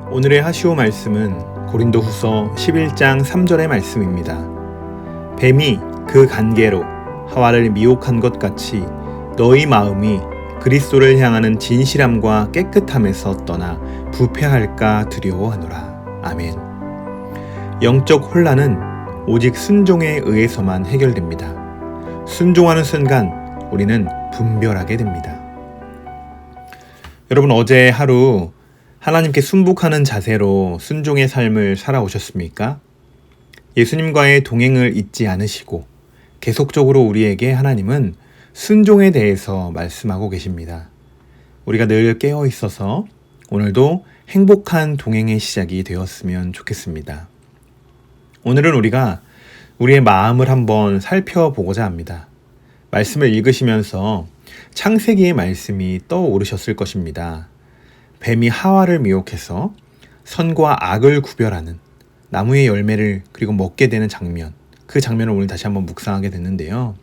오늘의 하시오 말씀은 고린도후서 11장 3절의 말씀입니다. 뱀이 그 간계로 하와를 미혹한 것 같이 너희 마음이 그리스도를 향하는 진실함과 깨끗함에서 떠나 부패할까 두려워하노라. 아멘. 영적 혼란은 오직 순종에 의해서만 해결됩니다. 순종하는 순간 우리는 분별하게 됩니다. 여러분, 어제 하루 하나님께 순복하는 자세로 순종의 삶을 살아오셨습니까? 예수님과의 동행을 잊지 않으시고 계속적으로 우리에게 하나님은 순종에 대해서 말씀하고 계십니다. 우리가 늘 깨어 있어서 오늘도 행복한 동행의 시작이 되었으면 좋겠습니다. 오늘은 우리가 우리의 마음을 한번 살펴보고자 합니다. 말씀을 읽으시면서 창세기의 말씀이 떠오르셨을 것입니다. 뱀이 하와를 미혹해서 선과 악을 구별하는 나무의 열매를 그리고 먹게 되는 장면, 그 장면을 오늘 다시 한번 묵상하게 됐는데요.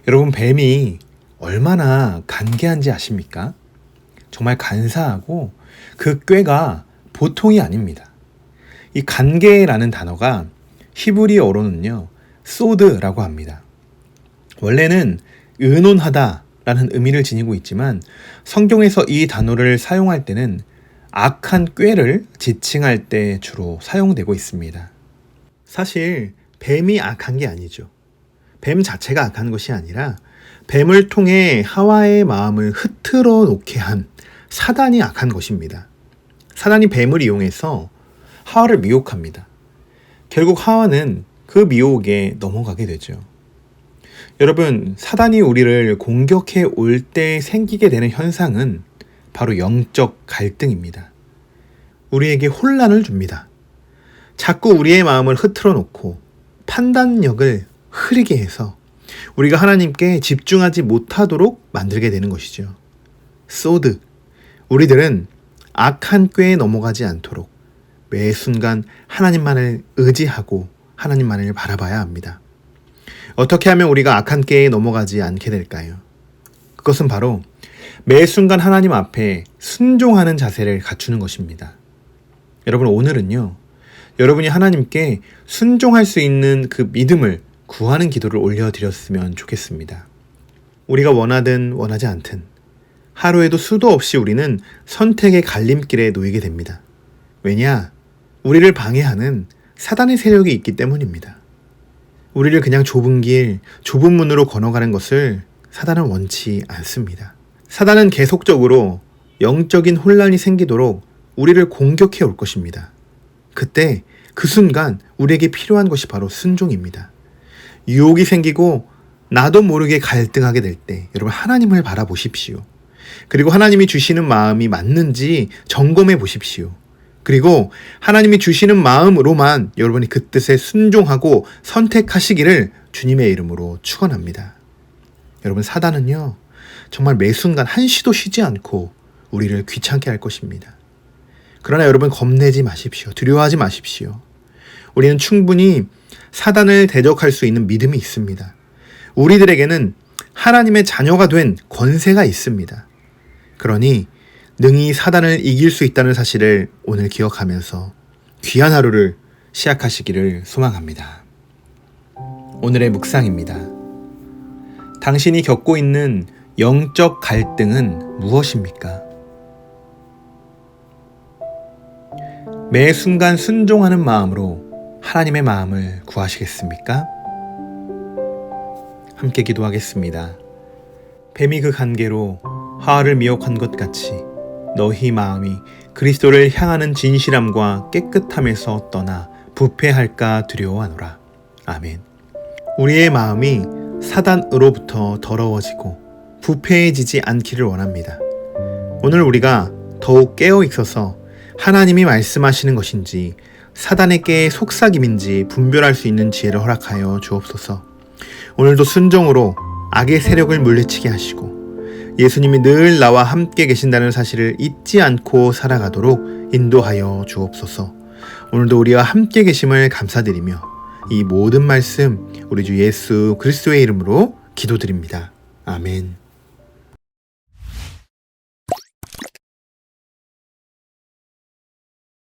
여러분, 뱀이 얼마나 간계한지 아십니까? 정말 간사하고 그 꾀가 보통이 아닙니다. 이 간계라는 단어가 히브리어로는요, 소드라고 합니다. 원래는 의논하다 라는 의미를 지니고 있지만 성경에서 이 단어를 사용할 때는 악한 꾀를 지칭할 때 주로 사용되고 있습니다. 사실 뱀이 악한 게 아니죠. 뱀 자체가 악한 것이 아니라 뱀을 통해 하와의 마음을 흐트러 놓게 한 사단이 악한 것입니다. 사단이 뱀을 이용해서 하와를 미혹합니다. 결국 하와는 그 미혹에 넘어가게 되죠. 여러분, 사단이 우리를 공격해 올 때 생기게 되는 현상은 바로 영적 갈등입니다. 우리에게 혼란을 줍니다. 자꾸 우리의 마음을 흐트러 놓고 판단력을 흐리게 해서 우리가 하나님께 집중하지 못하도록 만들게 되는 것이죠. 소드, 우리들은 악한 꾀에 넘어가지 않도록 매 순간 하나님만을 의지하고 하나님만을 바라봐야 합니다. 어떻게 하면 우리가 악한 꾀에 넘어가지 않게 될까요? 그것은 바로 매 순간 하나님 앞에 순종하는 자세를 갖추는 것입니다. 여러분, 오늘은요, 여러분이 하나님께 순종할 수 있는 그 믿음을 구하는 기도를 올려드렸으면 좋겠습니다. 우리가 원하든 원하지 않든 하루에도 수도 없이 우리는 선택의 갈림길에 놓이게 됩니다. 왜냐? 우리를 방해하는 사단의 세력이 있기 때문입니다. 우리를 그냥 좁은 길, 좁은 문으로 건너가는 것을 사단은 원치 않습니다. 사단은 계속적으로 영적인 혼란이 생기도록 우리를 공격해 올 것입니다. 그때 그 순간 우리에게 필요한 것이 바로 순종입니다. 유혹이 생기고 나도 모르게 갈등하게 될 때 여러분, 하나님을 바라보십시오. 그리고 하나님이 주시는 마음이 맞는지 점검해 보십시오. 그리고 하나님이 주시는 마음으로만 여러분이 그 뜻에 순종하고 선택하시기를 주님의 이름으로 축원합니다. 여러분, 사단은요, 정말 매 순간 한시도 쉬지 않고 우리를 귀찮게 할 것입니다. 그러나 여러분, 겁내지 마십시오. 두려워하지 마십시오. 우리는 충분히 사단을 대적할 수 있는 믿음이 있습니다. 우리들에게는 하나님의 자녀가 된 권세가 있습니다. 그러니 능히 사단을 이길 수 있다는 사실을 오늘 기억하면서 귀한 하루를 시작하시기를 소망합니다. 오늘의 묵상입니다. 당신이 겪고 있는 영적 갈등은 무엇입니까? 매 순간 순종하는 마음으로 하나님의 마음을 구하시겠습니까? 함께 기도하겠습니다. 뱀이 그 간계로 하와를 미혹한 것 같이 너희 마음이 그리스도를 향하는 진실함과 깨끗함에서 떠나 부패할까 두려워하노라. 아멘. 우리의 마음이 사단으로부터 더러워지고 부패해지지 않기를 원합니다. 오늘 우리가 더욱 깨어 있어서 하나님이 말씀하시는 것인지 사단의 깨의 속삭임인지 분별할 수 있는 지혜를 허락하여 주옵소서. 오늘도 순종으로 악의 세력을 물리치게 하시고 예수님이 늘 나와 함께 계신다는 사실을 잊지 않고 살아가도록 인도하여 주옵소서. 오늘도 우리와 함께 계심을 감사드리며 이 모든 말씀 우리 주 예수 그리스도의 이름으로 기도드립니다. 아멘.